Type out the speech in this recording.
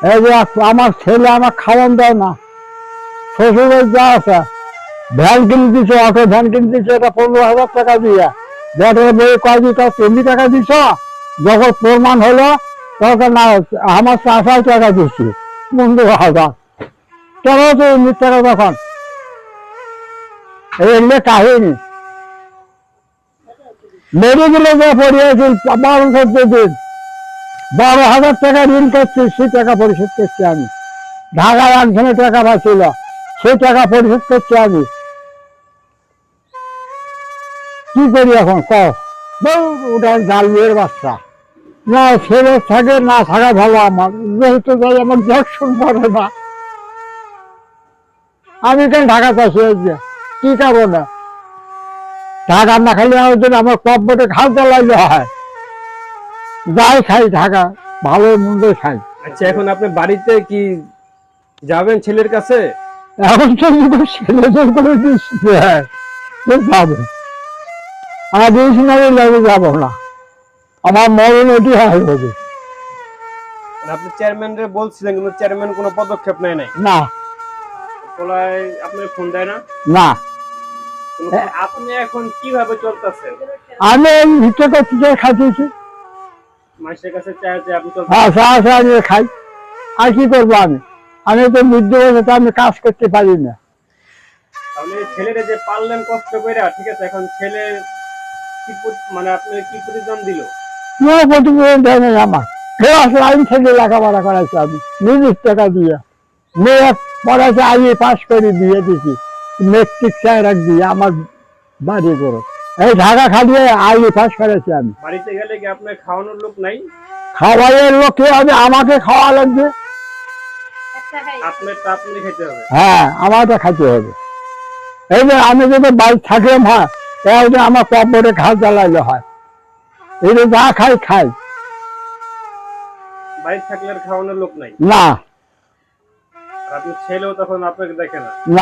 এই যে আমার ছেলে আমার খাওয়ান দেয় না, শ্বশুরের যা আছে ভ্যান কিনে দিছে, অটো ভ্যান কিনে দিছে, এটা 15,000 টাকা দিয়ে, ব্যাটার বই কয় দিত 20 টাকা দিছ, যখন প্রমাণ হলো তখন না আমার 4,000 টাকা দিচ্ছি 15,000। কেন তো মিথ্যা টাকা তখন এগুলো কাহিনী মেরে গেলে যে পড়িয়েছি 12-14 দিন, 12,000 টাকা ঋণ করছি, সেই টাকা পরিশোধ করছি আমি। ঢাকায় একজনের টাকা পাচ্ছিল, সেই টাকা পরিশোধ করছি আমি। কি করি এখন ওটা জালুয়ের বাচ্চা, না ছেলে থাকে না থাকা ভালো আমার, যেহেতু যাই আমার দর্শন করে না। আমি কেন ঢাকা চাষি হয়েছে কি কারণে ঢাকা না খাইলে আমার কপ বটে খাওয়া লাগলে হয়, যাই খাই ঢাকা ভালো মন্দ খাই। আচ্ছা, এখন আপনি বাড়িতে কি যাবেন ছেলের কাছে? এখন তো ছেলে জোর করে দিচ্ছে যাবে, আর ডিকশনারি লাগে যাবো না, আমার মরণ এটি হয় হবে। আপনি চেয়ারম্যানরে বলছিলেন কিন্তু চেয়ারম্যান কোনো পদক্ষেপ নেয় নাই। না পোলায় আপনি ফোন দেয় না? না আপনি এখন কিভাবে চলতেছেন? আমি এই ভিতরে কিছু খাইতেছি, মানুষের কাছে চায় যে আপনি চলতেছেন। হ্যাঁ চা চা নিয়ে খাই, আর কি করবো আমি, আমি তো বৃদ্ধ বয়সে তো আমি কাজ করতে পারি না। তাহলে ছেলেরে যে পারলেন কষ্ট করে, ঠিক আছে, এখন ছেলে কি মানে আপনি কি প্রতিদান দিল? কোনো প্রতিবেদন দেয় নাই আমার, ক্লাস লাইন থেকে লেখাপড়া করাইছে আমি নিজের টাকা দিয়ে, মেয়ে পড়াইছে আগে পাস করে দিয়ে দিছি, মেট্রিক চায় দিয়ে আমার বাড়ি করো, এই ঢাকা খালিয়ে আগে পাস করেছি আমি। বাড়িতে গেলে কি আপনার খাওয়ানোর লোক নাই? খাওয়াইয়ের লোক কে হবে, আমাকে খাওয়া লাগবে। আপনার তা আপনি খেতে হবে। হ্যাঁ আমারটা খাইতে হবে। এই যে আমি যদি বাড়ি থাকলাম, হ্যাঁ এই যে আমার পরে ঘাস জ্বালাইলে হয়, এই যে যা খাই খাই। বাড়ি থাকলে আর খাওয়ানোর লোক নাই? না আর আপনার ছেলেও তখন আপনাকে দেখে না? না।